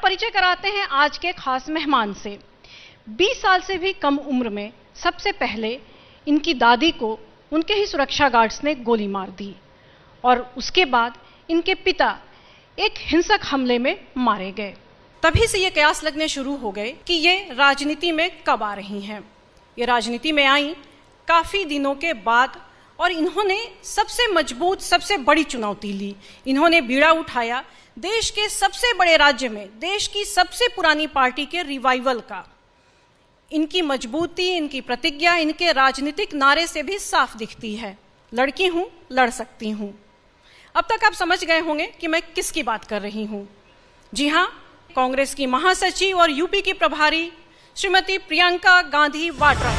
परिचय कराते हैं आज के खास मेहमान से। 20 साल से भी कम उम्र में सबसे पहले इनकी दादी को उनके ही सुरक्षा गार्ड्स ने गोली मार दी और उसके बाद इनके पिता एक हिंसक हमले में मारे गए। तभी से ये कयास लगने शुरू हो गए कि ये राजनीति में कब आ रही हैं। ये राजनीति में आई काफ़ी दिनों के बाद और इन्होंने सबसे मजबूत, सबसे बड़ी चुनौती ली। इन्होंने बीड़ा उठाया देश के सबसे बड़े राज्य में देश की सबसे पुरानी पार्टी के रिवाइवल का। इनकी मजबूती, इनकी प्रतिज्ञा इनके राजनीतिक नारे से भी साफ दिखती है, लड़की हूं, लड़ सकती हूं। अब तक आप समझ गए होंगे कि मैं किसकी बात कर रही हूं। जी हां, कांग्रेस की महासचिव और यूपी की प्रभारी श्रीमती प्रियंका गांधी वाड्रा।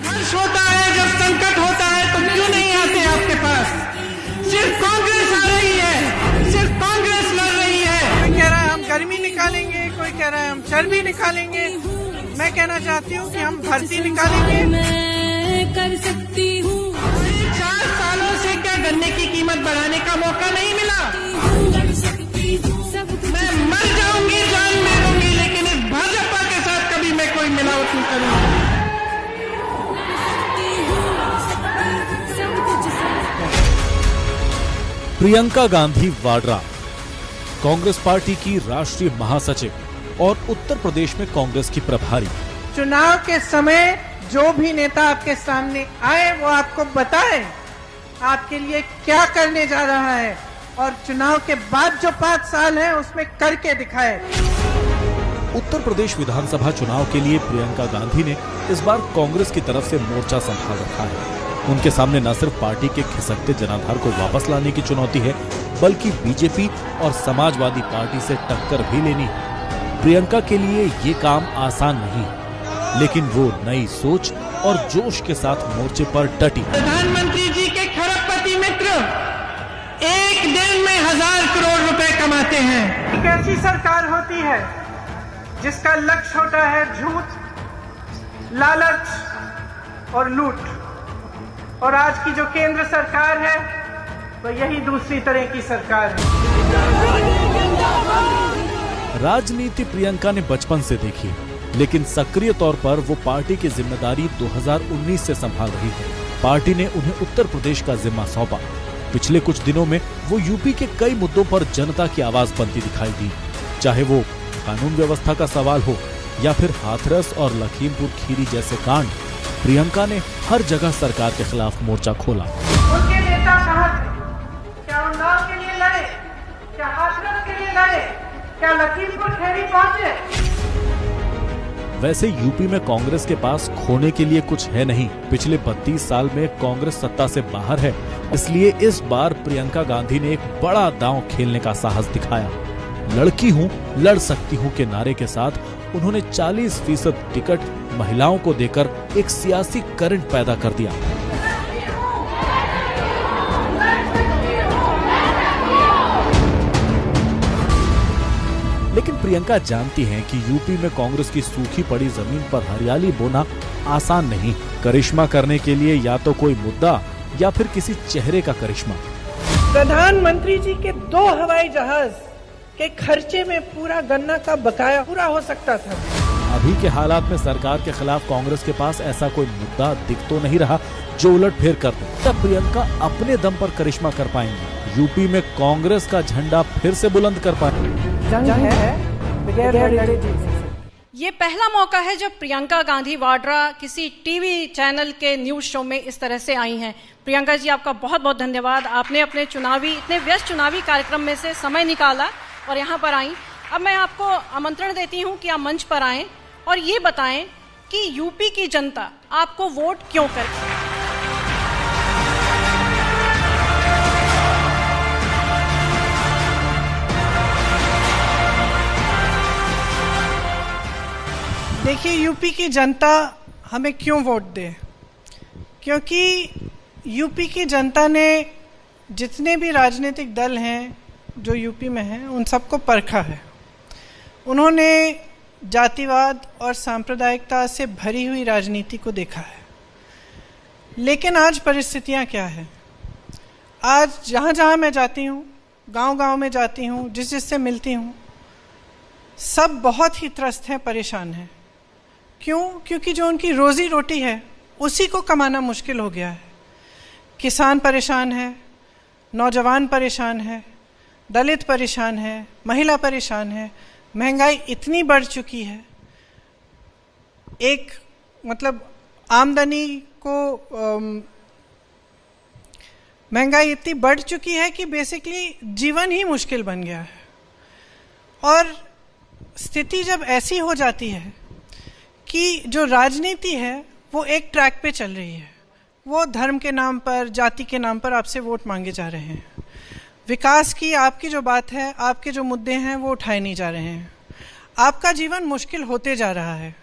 हर्ष होता है जब संकट होता है तो क्यों नहीं आते आपके पास? सिर्फ कांग्रेस आ रही है, सिर्फ कांग्रेस लड़ रही है। कोई कह रहा है हम गर्मी निकालेंगे, कोई कह रहा है हम चर्बी निकालेंगे। मैं कहना चाहती हूँ कि हम भर्ती निकालेंगे। मैं कर सकती हूँ। 4 सालों से क्या गन्ने की कीमत बढ़ाने का मौका नहीं मिला? मैं मर जाऊंगी, जान दे दूंगी, लेकिन इस भाजपा के साथ कभी मैं कोई मिलावट नहीं करूंगी। प्रियंका गांधी वाड्रा कांग्रेस पार्टी की राष्ट्रीय महासचिव और उत्तर प्रदेश में कांग्रेस की प्रभारी। चुनाव के समय जो भी नेता आपके सामने आए वो आपको बताए आपके लिए क्या करने जा रहा है और चुनाव के बाद जो 5 साल है उसमें करके दिखाए। उत्तर प्रदेश विधानसभा चुनाव के लिए प्रियंका गांधी ने इस बार कांग्रेस की तरफ से मोर्चा संभाल रखा है। उनके सामने न सिर्फ पार्टी के खिसकते जनाधार को वापस लाने की चुनौती है, बल्कि बीजेपी और समाजवादी पार्टी से टक्कर भी लेनी है। प्रियंका के लिए ये काम आसान नहीं, लेकिन वो नई सोच और जोश के साथ मोर्चे पर डटी। प्रधानमंत्री जी के खरबपति मित्र एक दिन में 1000 करोड़ रुपए कमाते हैं। एक ऐसी सरकार होती है जिसका लक्ष्य होता है झूठ, लालच और लूट, और आज की जो केंद्र सरकार है तो यही दूसरी तरह की सरकार है। राजनीति प्रियंका ने बचपन से देखी, लेकिन सक्रिय तौर पर वो पार्टी की जिम्मेदारी 2019 से संभाल रही है। पार्टी ने उन्हें उत्तर प्रदेश का जिम्मा सौंपा। पिछले कुछ दिनों में वो यूपी के कई मुद्दों पर जनता की आवाज बनती दिखाई दी, चाहे वो कानून व्यवस्था का सवाल हो या फिर हाथरस और लखीमपुर खीरी जैसे कांड। प्रियंका ने हर जगह सरकार के खिलाफ मोर्चा खोला। उनके नेता कहाँ थे? क्या उन्नाव के लिए लड़े? क्या हाथरस के लिए लड़े? क्या लखीमपुर खीरी पहुंचे? वैसे यूपी में कांग्रेस के पास खोने के लिए कुछ है नहीं। पिछले 32 साल में कांग्रेस सत्ता से बाहर है, इसलिए इस बार प्रियंका गांधी ने एक बड़ा दांव खेलने का साहस दिखाया। लड़की हूँ, लड़ सकती हूँ के नारे के साथ उन्होंने 40% टिकट महिलाओं को देकर एक सियासी करंट पैदा कर दिया। लेकिन प्रियंका जानती हैं कि यूपी में कांग्रेस की सूखी पड़ी जमीन पर हरियाली बोना आसान नहीं। करिश्मा करने के लिए या तो कोई मुद्दा या फिर किसी चेहरे का करिश्मा। प्रधानमंत्री जी के 2 हवाई जहाज के खर्चे में पूरा गन्ना का बकाया पूरा हो सकता था। अभी के हालात में सरकार के खिलाफ कांग्रेस के पास ऐसा कोई मुद्दा दिख तो नहीं रहा जो उलटफेर कर दे। तब प्रियंका अपने दम पर करिश्मा कर पाएंगी, यूपी में कांग्रेस का झंडा फिर से बुलंद कर पाएंगी। ये पहला मौका है जब प्रियंका गांधी वाड्रा किसी टीवी चैनल के न्यूज शो में इस तरह से आई हैं। प्रियंका जी, आपका बहुत बहुत धन्यवाद। आपने अपने इतने व्यस्त चुनावी कार्यक्रम में से समय निकाला और यहाँ पर आई। अब मैं आपको आमंत्रण देती हूँ कि आप मंच पर आएं और ये बताएं कि यूपी की जनता आपको वोट क्यों करे। देखिए, यूपी की जनता हमें क्यों वोट दे, क्योंकि यूपी की जनता ने जितने भी राजनीतिक दल हैं जो यूपी में हैं, उन सबको परखा है। उन्होंने जातिवाद और सांप्रदायिकता से भरी हुई राजनीति को देखा है। लेकिन आज परिस्थितियां क्या है? आज जहाँ जहाँ मैं जाती हूँ, गांव-गांव में जाती हूँ, जिससे मिलती हूँ, सब बहुत ही त्रस्त हैं, परेशान हैं। क्यों? क्योंकि जो उनकी रोजी रोटी है उसी को कमाना मुश्किल हो गया है। किसान परेशान है, नौजवान परेशान है, दलित परेशान है, महिला परेशान है। महंगाई इतनी बढ़ चुकी है, एक मतलब आमदनी को महंगाई इतनी बढ़ चुकी है कि बेसिकली जीवन ही मुश्किल बन गया है। और स्थिति जब ऐसी हो जाती है कि जो राजनीति है वो एक ट्रैक पे चल रही है, वो धर्म के नाम पर, जाति के नाम पर आपसे वोट मांगे जा रहे हैं। विकास की आपकी जो बात है, आपके जो मुद्दे हैं वो उठाए नहीं जा रहे हैं। आपका जीवन मुश्किल होते जा रहा है,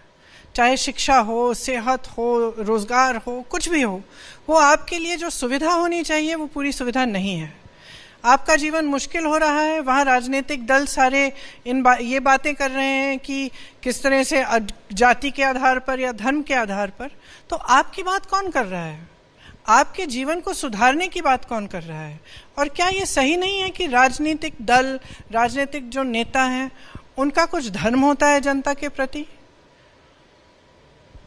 चाहे शिक्षा हो, सेहत हो, रोजगार हो, कुछ भी हो, वो आपके लिए जो सुविधा होनी चाहिए वो पूरी सुविधा नहीं है। आपका जीवन मुश्किल हो रहा है। वहाँ राजनीतिक दल सारे ये बातें कर रहे हैं कि किस तरह से जाति के आधार पर या धर्म के आधार पर। तो आपकी बात कौन कर रहा है? आपके जीवन को सुधारने की बात कौन कर रहा है? और क्या ये सही नहीं है कि राजनीतिक दल, राजनीतिक जो नेता हैं, उनका कुछ धर्म होता है जनता के प्रति?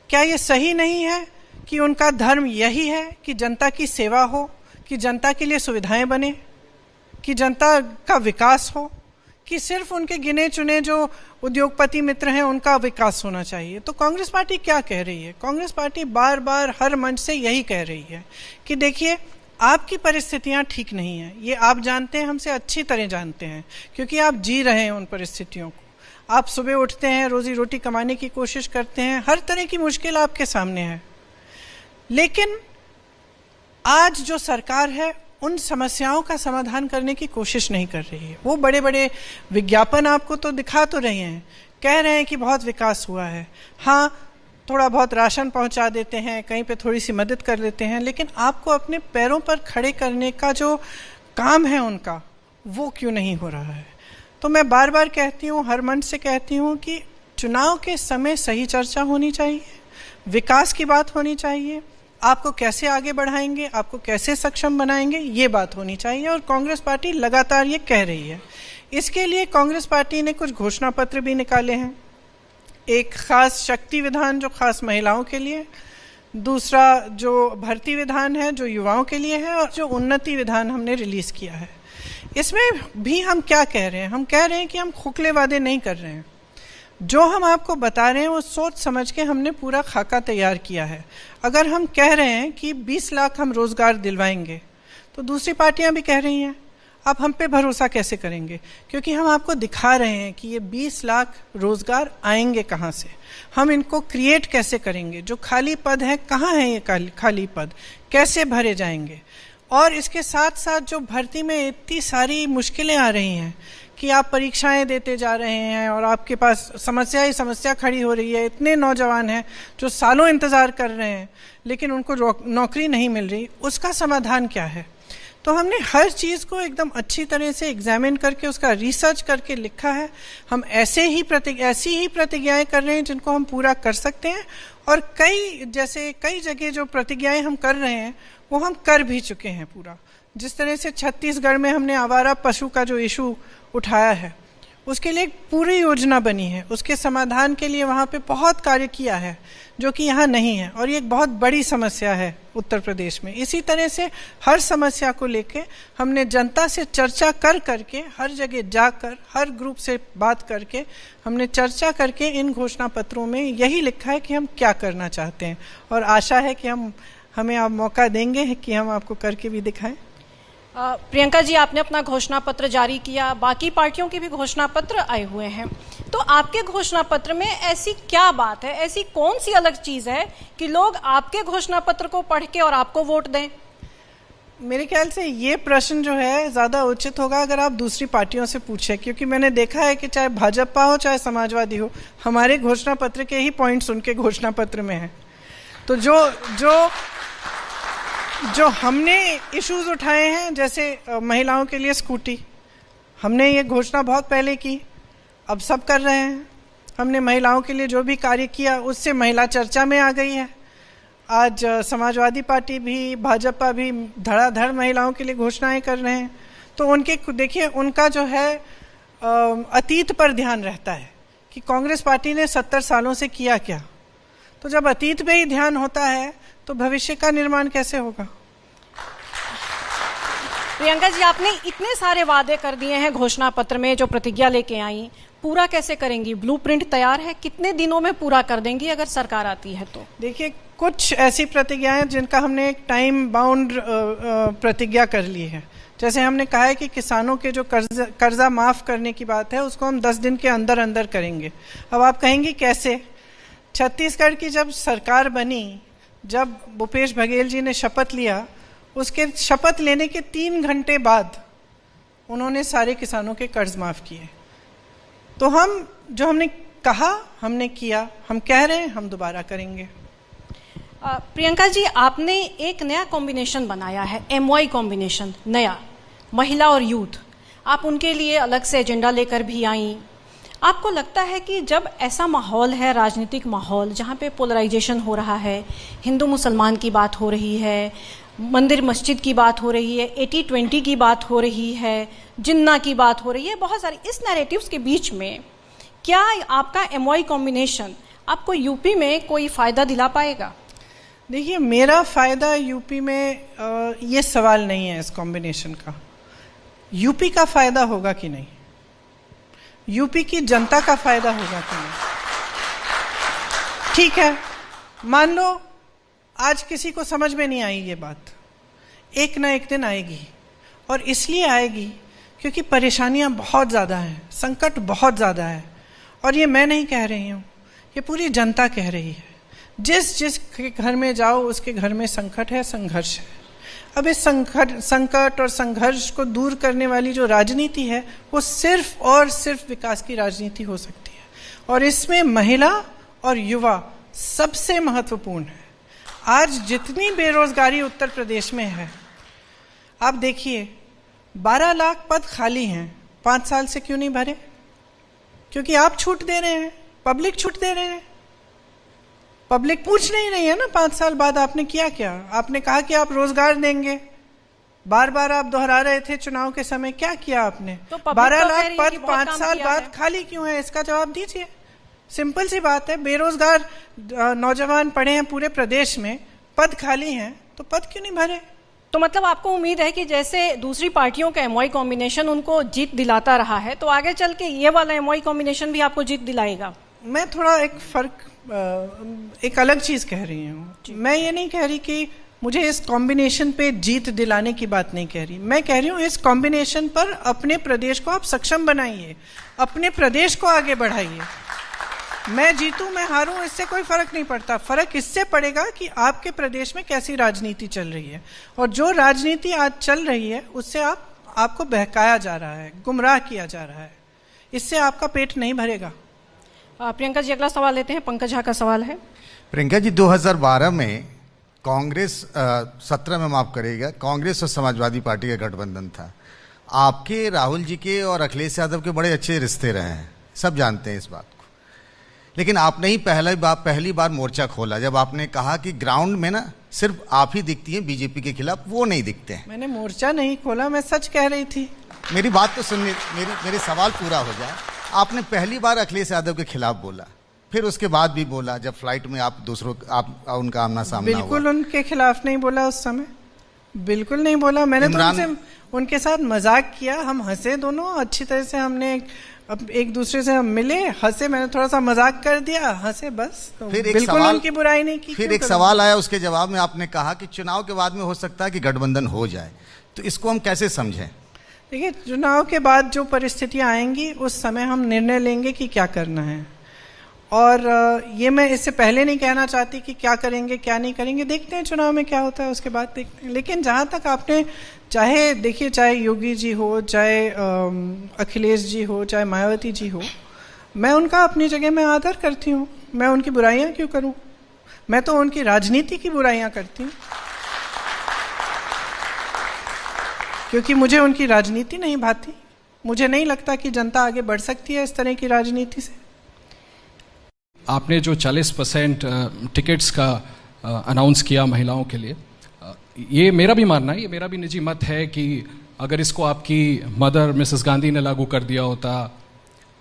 क्या ये सही नहीं है कि उनका धर्म यही है कि जनता की सेवा हो, कि जनता के लिए सुविधाएं बने, कि जनता का विकास हो, कि सिर्फ उनके गिने चुने जो उद्योगपति मित्र हैं उनका विकास होना चाहिए? तो कांग्रेस पार्टी क्या कह रही है? कांग्रेस पार्टी बार बार हर मंच से यही कह रही है कि देखिए, आपकी परिस्थितियां ठीक नहीं हैं। ये आप जानते हैं, हमसे अच्छी तरह जानते हैं, क्योंकि आप जी रहे हैं उन परिस्थितियों को। आप सुबह उठते हैं, रोजी रोटी कमाने की कोशिश करते हैं, हर तरह की मुश्किल आपके सामने है। लेकिन आज जो सरकार है उन समस्याओं का समाधान करने की कोशिश नहीं कर रही है। वो बड़े बड़े विज्ञापन आपको तो दिखा तो रहे हैं, कह रहे हैं कि बहुत विकास हुआ है। हाँ, थोड़ा बहुत राशन पहुंचा देते हैं, कहीं पे थोड़ी सी मदद कर लेते हैं, लेकिन आपको अपने पैरों पर खड़े करने का जो काम है उनका, वो क्यों नहीं हो रहा है? तो मैं बार बार कहती हूँ, हर मंच से कहती हूँ कि चुनाव के समय सही चर्चा होनी चाहिए, विकास की बात होनी चाहिए, आपको कैसे आगे बढ़ाएंगे, आपको कैसे सक्षम बनाएंगे, ये बात होनी चाहिए। और कांग्रेस पार्टी लगातार ये कह रही है। इसके लिए कांग्रेस पार्टी ने कुछ घोषणा पत्र भी निकाले हैं। एक खास शक्ति विधान जो खास महिलाओं के लिए, दूसरा जो भर्ती विधान है जो युवाओं के लिए है, और जो उन्नति विधान हमने रिलीज किया है। इसमें भी हम क्या कह रहे हैं? हम कह रहे हैं कि हम खोखले वादे नहीं कर रहे हैं। जो हम आपको बता रहे हैं वो सोच समझ के हमने पूरा खाका तैयार किया है। अगर हम कह रहे हैं कि 20 लाख हम रोजगार दिलवाएंगे, तो दूसरी पार्टियां भी कह रही हैं, आप हम पे भरोसा कैसे करेंगे? क्योंकि हम आपको दिखा रहे हैं कि ये 20 लाख रोजगार आएंगे कहाँ से, हम इनको क्रिएट कैसे करेंगे, जो खाली पद है कहाँ है, ये खाली पद कैसे भरे जाएंगे। और इसके साथ साथ जो भर्ती में इतनी सारी मुश्किलें आ रही हैं कि आप परीक्षाएं देते जा रहे हैं और आपके पास समस्या ही समस्या खड़ी हो रही है। इतने नौजवान हैं जो सालों इंतज़ार कर रहे हैं लेकिन उनको नौकरी नहीं मिल रही, उसका समाधान क्या है? तो हमने हर चीज़ को एकदम अच्छी तरह से एग्जामिन करके उसका रिसर्च करके लिखा है। हम ऐसी ही प्रतिज्ञाएं कर रहे हैं जिनको हम पूरा कर सकते हैं, और कई जगह जो प्रतिज्ञाएं हम कर रहे हैं वो हम कर भी चुके हैं पूरा। जिस तरह से छत्तीसगढ़ में हमने आवारा पशु का जो इशू उठाया है, उसके लिए एक पूरी योजना बनी है, उसके समाधान के लिए वहाँ पे बहुत कार्य किया है जो कि यहाँ नहीं है, और ये एक बहुत बड़ी समस्या है उत्तर प्रदेश में। इसी तरह से हर समस्या को लेके हमने जनता से चर्चा करके, हर जगह जाकर, हर ग्रुप से बात करके, हमने चर्चा करके इन घोषणा पत्रों में यही लिखा है कि हम क्या करना चाहते हैं, और आशा है कि हमें आप मौका देंगे कि हम आपको करके भी दिखाएं। प्रियंका जी, आपने अपना घोषणा पत्र जारी किया, बाकी पार्टियों के भी घोषणा पत्र आए हुए हैं, तो आपके घोषणा पत्र में ऐसी क्या बात है, ऐसी कौन सी अलग चीज है कि लोग आपके घोषणा पत्र को पढ़ के और आपको वोट दें? मेरे ख्याल से ये प्रश्न जो है ज़्यादा उचित होगा अगर आप दूसरी पार्टियों से पूछें, क्योंकि मैंने देखा है कि चाहे भाजपा हो चाहे समाजवादी हो, हमारे घोषणा पत्र के ही पॉइंट्स उनके घोषणा पत्र में हैं। तो जो जो हमने इश्यूज उठाए हैं, जैसे महिलाओं के लिए स्कूटी, हमने ये घोषणा बहुत पहले की, अब सब कर रहे हैं। हमने महिलाओं के लिए जो भी कार्य किया उससे महिला चर्चा में आ गई है। आज समाजवादी पार्टी भी, भाजपा भी धड़ाधड़ महिलाओं के लिए घोषणाएं कर रहे हैं। तो उनके देखिए, उनका जो है अतीत पर ध्यान रहता है कि कांग्रेस पार्टी ने 70 सालों से किया क्या। तो जब अतीत पे ही ध्यान होता है तो भविष्य का निर्माण कैसे होगा। प्रियंका जी, आपने इतने सारे वादे कर दिए हैं घोषणा पत्र में, जो प्रतिज्ञा लेके आई, पूरा कैसे करेंगी? ब्लूप्रिंट तैयार है, कितने दिनों में पूरा कर देंगी अगर सरकार आती है तो? देखिए, कुछ ऐसी प्रतिज्ञाएं जिनका हमने एक टाइम बाउंड प्रतिज्ञा कर ली है। जैसे हमने कहा है कि किसानों के जो कर्जा माफ करने की बात है उसको हम 10 दिन के अंदर अंदर करेंगे। अब आप कहेंगे कैसे? छत्तीसगढ़ की जब सरकार बनी, जब भूपेश बघेल जी ने शपथ लिया, उसके शपथ लेने के 3 घंटे बाद उन्होंने सारे किसानों के कर्ज माफ किए। तो हम जो हमने कहा हमने किया, हम कह रहे हैं हम दोबारा करेंगे। प्रियंका जी, आपने एक नया कॉम्बिनेशन बनाया है, MY कॉम्बिनेशन, नया, महिला और यूथ। आप उनके लिए अलग से एजेंडा लेकर भी आई। आपको लगता है कि जब ऐसा माहौल है, राजनीतिक माहौल जहाँ पे पोलराइजेशन हो रहा है, हिंदू मुसलमान की बात हो रही है, मंदिर मस्जिद की बात हो रही है, 80-20 की बात हो रही है, जिन्ना की बात हो रही है, बहुत सारी इस नैरेटिव्स के बीच में क्या आपका MY कॉम्बिनेशन आपको यूपी में कोई फ़ायदा दिला पाएगा? देखिए, मेरा फ़ायदा यूपी में ये सवाल नहीं है इस कॉम्बिनेशन का। यूपी का फ़ायदा होगा कि नहीं, यूपी की जनता का फ़ायदा होगा कि नहीं। ठीक है, मान लो आज किसी को समझ में नहीं आई ये बात, एक ना एक दिन आएगी। और इसलिए आएगी क्योंकि परेशानियां बहुत ज़्यादा हैं, संकट बहुत ज़्यादा है। और ये मैं नहीं कह रही हूँ, ये पूरी जनता कह रही है। जिस के घर में जाओ उसके घर में संकट है, संघर्ष है। अब इस संकट और संघर्ष को दूर करने वाली जो राजनीति है वो सिर्फ और सिर्फ विकास की राजनीति हो सकती है, और इसमें महिला और युवा सबसे महत्वपूर्ण है। आज जितनी बेरोजगारी उत्तर प्रदेश में है, आप देखिए 12 लाख पद खाली हैं, 5 साल से क्यों नहीं भरे? क्योंकि आप छूट दे रहे हैं, पब्लिक छूट दे रहे हैं। पब्लिक पूछ नहीं रही है ना 5 साल बाद आपने किया क्या। आपने कहा कि आप रोजगार देंगे, बार बार आप दोहरा रहे थे चुनाव के समय, क्या किया आपने? तो 12 लाख पद 5 साल बाद खाली क्यों है, इसका जवाब दीजिए। सिंपल सी बात है, बेरोजगार नौजवान पढ़े हैं पूरे प्रदेश में, पद खाली हैं, तो पद क्यों नहीं भरे? तो मतलब आपको उम्मीद है कि जैसे दूसरी पार्टियों का MY कॉम्बिनेशन उनको जीत दिलाता रहा है, तो आगे चल के ये वाला MY कॉम्बिनेशन भी आपको जीत दिलाएगा? मैं थोड़ा एक अलग चीज कह रही हूँ। मैं ये नहीं कह रही कि मुझे इस कॉम्बिनेशन पे जीत दिलाने की बात नहीं कह रही। मैं कह रही हूँ इस कॉम्बिनेशन पर अपने प्रदेश को आप सक्षम बनाइए, अपने प्रदेश को आगे बढ़ाइए। मैं जीतूं मैं हारूं इससे कोई फर्क नहीं पड़ता। फर्क इससे पड़ेगा कि आपके प्रदेश में कैसी राजनीति चल रही है, और जो राजनीति आज चल रही है उससे आपको बहकाया जा रहा है, गुमराह किया जा रहा है। इससे आपका पेट नहीं भरेगा। प्रियंका जी, अगला सवाल लेते हैं। पंकज झा का सवाल है। प्रियंका जी, 2012 में कांग्रेस 17 में माफ करिएगा, कांग्रेस और समाजवादी पार्टी का गठबंधन था। आपके, राहुल जी के और अखिलेश यादव के बड़े अच्छे रिश्ते रहे हैं, सब जानते हैं इस बात को। लेकिन आपने ही पहली बार मोर्चा खोला जब आपने कहा कि ग्राउंड में ना सिर्फ आप ही दिखती हैं बीजेपी के खिलाफ, वो नहीं दिखते हैं। मैंने मोर्चा नहीं खोला, मैं सच कह रही थी। मेरी बात तो सुनिए, मेरे सवाल पूरा हो जाए। आपने पहली बार अखिलेश यादव के खिलाफ बोला, फिर उसके बाद भी बोला जब फ्लाइट में आप उनका आमना सामना हुआ। बिल्कुल उनके खिलाफ नहीं बोला उस समय, बिल्कुल नहीं बोला। मैंने तो उनके साथ मजाक किया, हम हंसे दोनों अच्छी तरह से। हमने एक दूसरे से हम मिले, हंसे, मैंने थोड़ा सा मजाक कर दिया, हंसे, बस। तो फिर बिल्कुल उनकी बुराई नहीं की। फिर एक सवाल आया, उसके जवाब में आपने कहा कि चुनाव के बाद में हो सकता है कि गठबंधन हो जाए, तो इसको हम कैसे समझें? देखिए, चुनाव के बाद जो परिस्थितियां आएंगी उस समय हम निर्णय लेंगे कि क्या करना है। और ये मैं इससे पहले नहीं कहना चाहती कि क्या करेंगे क्या नहीं करेंगे, देखते हैं चुनाव में क्या होता है, उसके बाद देखते हैं। लेकिन जहाँ तक आपने, चाहे योगी जी हो, चाहे अखिलेश जी हो, चाहे मायावती जी हो, मैं उनका अपनी जगह में आदर करती हूँ। मैं उनकी बुराइयाँ क्यों करूँ? मैं तो उनकी राजनीति की बुराइयाँ करती हूँ। क्योंकि मुझे उनकी राजनीति नहीं भाती। मुझे नहीं लगता कि जनता आगे बढ़ सकती है इस तरह की राजनीति से। आपने जो 40% टिकट्स का अनाउंस किया महिलाओं के लिए, ये मेरा भी मानना है, ये मेरा भी निजी मत है कि अगर इसको आपकी मदर मिसेस गांधी ने लागू कर दिया होता,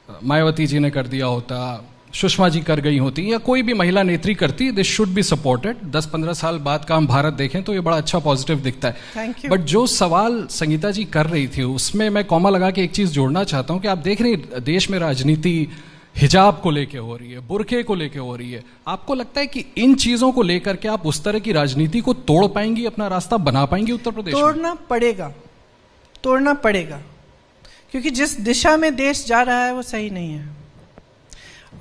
मायावती जी ने कर दिया होता, सुषमा जी कर गई होती, या कोई भी महिला नेत्री करती, दिस शुड बी सपोर्टेड। 10-15 साल बाद का हम भारत देखें तो ये बड़ा अच्छा पॉजिटिव दिखता है। Thank you. बट जो सवाल संगीता जी कर रही थी उसमें मैं कॉमा लगा के एक चीज़ जोड़ना चाहता हूँ कि आप देख रहे हैं देश में राजनीति हिजाब को लेके हो रही है, बुरखे को लेके हो रही है। आपको लगता है कि इन चीज़ों को लेकर के आप उस तरह की राजनीति को तोड़ पाएंगी, अपना रास्ता बना पाएंगी उत्तर प्रदेश में? तोड़ना पड़ेगा, क्योंकि जिस दिशा में देश जा रहा है वो सही नहीं है।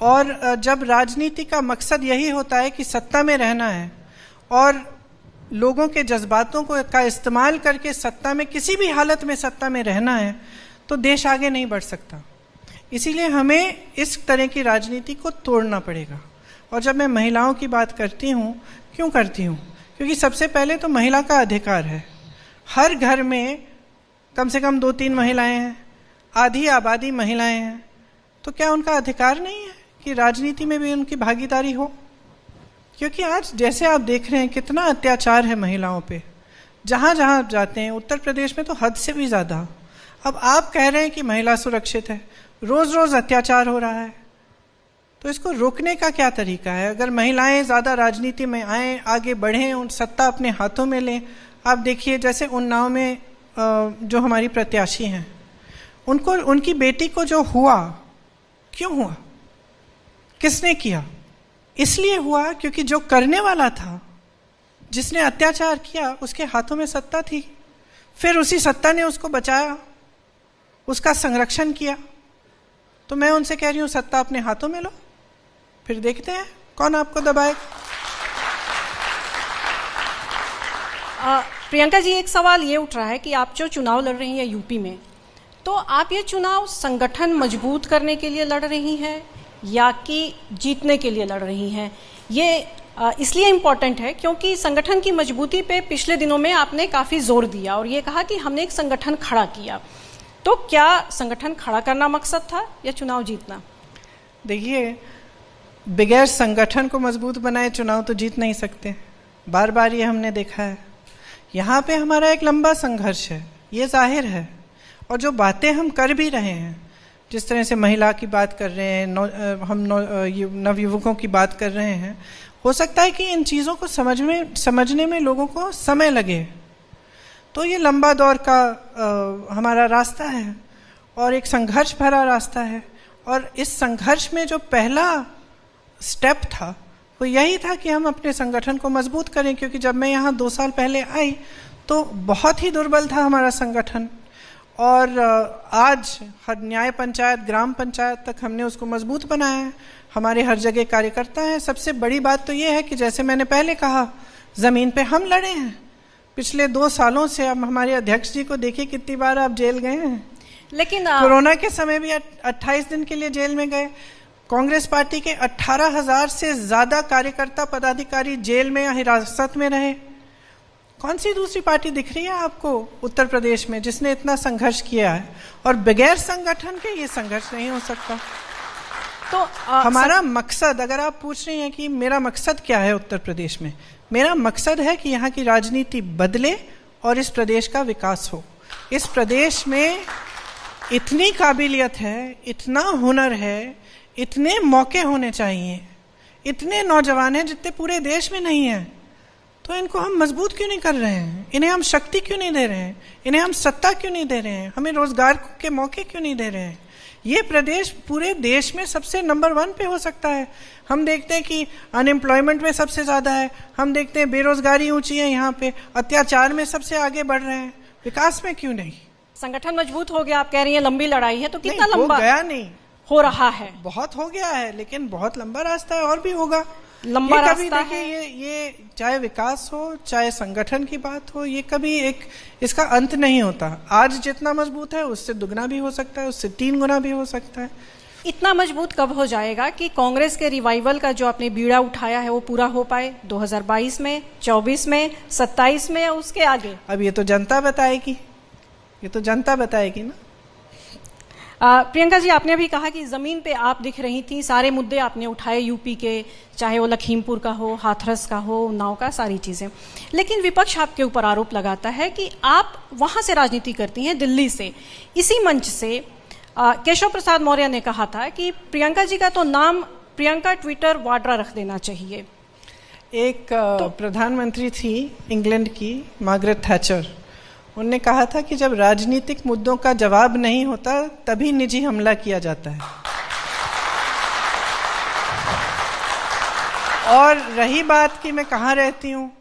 और जब राजनीति का मकसद यही होता है कि सत्ता में रहना है और लोगों के जज्बातों का इस्तेमाल करके सत्ता में, किसी भी हालत में सत्ता में रहना है, तो देश आगे नहीं बढ़ सकता। इसीलिए हमें इस तरह की राजनीति को तोड़ना पड़ेगा। और जब मैं महिलाओं की बात करती हूँ, क्यों करती हूँ? क्योंकि सबसे पहले तो महिला का अधिकार है। हर घर में कम से कम 2-3 महिलाएं हैं, आधी आबादी महिलाएं हैं, तो क्या उनका अधिकार नहीं है कि राजनीति में भी उनकी भागीदारी हो? क्योंकि आज जैसे आप देख रहे हैं कितना अत्याचार है महिलाओं पे, जहाँ जहाँ आप जाते हैं। उत्तर प्रदेश में तो हद से भी ज़्यादा। अब आप कह रहे हैं कि महिला सुरक्षित है, रोज़ रोज़ अत्याचार हो रहा है, तो इसको रोकने का क्या तरीका है? अगर महिलाएं ज़्यादा राजनीति में आएँ, आगे बढ़ें, उन सत्ता अपने हाथों में लें। आप देखिए जैसे उन्नाव में जो हमारी प्रत्याशी हैं, उनको, उनकी बेटी को जो हुआ, क्यों हुआ? किसने किया? इसलिए हुआ क्योंकि जो करने वाला था, जिसने अत्याचार किया, उसके हाथों में सत्ता थी। फिर उसी सत्ता ने उसको बचाया, उसका संरक्षण किया। तो मैं उनसे कह रही हूँ, सत्ता अपने हाथों में लो, फिर देखते हैं कौन आपको दबाएगा। प्रियंका जी, एक सवाल ये उठ रहा है कि आप जो चुनाव लड़ रही हैं यूपी में, तो आप ये चुनाव संगठन मजबूत करने के लिए लड़ रही हैं या कि जीतने के लिए लड़ रही हैं? ये इसलिए इम्पॉर्टेंट है क्योंकि संगठन की मजबूती पे पिछले दिनों में आपने काफ़ी जोर दिया और ये कहा कि हमने एक संगठन खड़ा किया। तो क्या संगठन खड़ा करना मकसद था या चुनाव जीतना? देखिए, बगैर संगठन को मजबूत बनाए चुनाव तो जीत नहीं सकते। बार बार ये हमने देखा है। यहाँ पे हमारा एक लंबा संघर्ष है, ये जाहिर है। और जो बातें हम कर भी रहे हैं, जिस तरह से महिला की बात कर रहे हैं, नवयुवकों की बात कर रहे हैं, हो सकता है कि इन चीज़ों को समझने में लोगों को समय लगे। तो ये लंबा दौर का हमारा रास्ता है और एक संघर्ष भरा रास्ता है। और इस संघर्ष में जो पहला स्टेप था वो यही था कि हम अपने संगठन को मजबूत करें, क्योंकि जब मैं यहाँ 2 साल पहले आई तो बहुत ही दुर्बल था हमारा संगठन। और आज हर न्याय पंचायत, ग्राम पंचायत तक हमने उसको मजबूत बनाया है। हमारे हर जगह कार्यकर्ता हैं। सबसे बड़ी बात तो ये है कि जैसे मैंने पहले कहा, ज़मीन पे हम लड़े हैं पिछले 2 सालों से। अब हमारे अध्यक्ष जी को देखिए कितनी बार आप जेल गए हैं। लेकिन कोरोना के समय भी 28 दिन के लिए जेल में गए। कांग्रेस पार्टी के 18,000 से ज़्यादा कार्यकर्ता पदाधिकारी जेल में या हिरासत में रहे। कौन सी दूसरी पार्टी दिख रही है आपको उत्तर प्रदेश में जिसने इतना संघर्ष किया है? और बगैर संगठन के ये संघर्ष नहीं हो सकता। तो हमारा मकसद, अगर आप पूछ रही हैं कि मेरा मकसद क्या है उत्तर प्रदेश में, मेरा मकसद है कि यहाँ की राजनीति बदले और इस प्रदेश का विकास हो। इस प्रदेश में इतनी काबिलियत है, इतना हुनर है, इतने मौके होने चाहिए, इतने नौजवान हैं जितने पूरे देश में नहीं हैं। तो इनको हम मजबूत क्यों नहीं कर रहे हैं? इन्हें हम शक्ति क्यों नहीं दे रहे हैं? इन्हें हम सत्ता क्यों नहीं दे रहे हैं? हमें रोजगार के मौके क्यों नहीं दे रहे हैं? ये प्रदेश पूरे देश में सबसे नंबर 1 पे हो सकता है। हम देखते हैं कि अनएम्प्लॉयमेंट में सबसे ज़्यादा है, हम देखते हैं बेरोजगारी ऊंची है यहाँ पे, अत्याचार में सबसे आगे बढ़ रहे हैं, विकास में क्यों नहीं? संगठन मजबूत हो गया, आप कह रही हैं लंबी लड़ाई है, तो कितना लंबा हो गया? नहीं हो रहा है, बहुत हो गया है, लेकिन बहुत लंबा रास्ता है और भी होगा। लंबा रास्ता है। ये चाहे विकास हो, चाहे संगठन की बात हो, ये कभी इसका अंत नहीं होता। आज जितना मजबूत है उससे दुगना भी हो सकता है, उससे 3 गुना भी हो सकता है। इतना मजबूत कब हो जाएगा कि कांग्रेस के रिवाइवल का जो आपने बीड़ा उठाया है वो पूरा हो पाए? 2022 में, 24 में, 27 में या उसके आगे? अब ये तो जनता बताएगी। ये तो जनता बताएगी ना। प्रियंका जी, आपने अभी कहा कि ज़मीन पे आप दिख रही थी, सारे मुद्दे आपने उठाए यूपी के, चाहे वो लखीमपुर का हो, हाथरस का हो, उन्नाव का, सारी चीज़ें। लेकिन विपक्ष आपके ऊपर आरोप लगाता है कि आप वहाँ से राजनीति करती हैं, दिल्ली से। इसी मंच से केशव प्रसाद मौर्य ने कहा था कि प्रियंका जी का तो नाम प्रियंका ट्विटर वाड्रा रख देना चाहिए। एक प्रधानमंत्री थी इंग्लैंड की, मार्गरेट थैचर, उनने कहा था कि जब राजनीतिक मुद्दों का जवाब नहीं होता तभी निजी हमला किया जाता है। और रही बात कि मैं कहाँ रहती हूँ,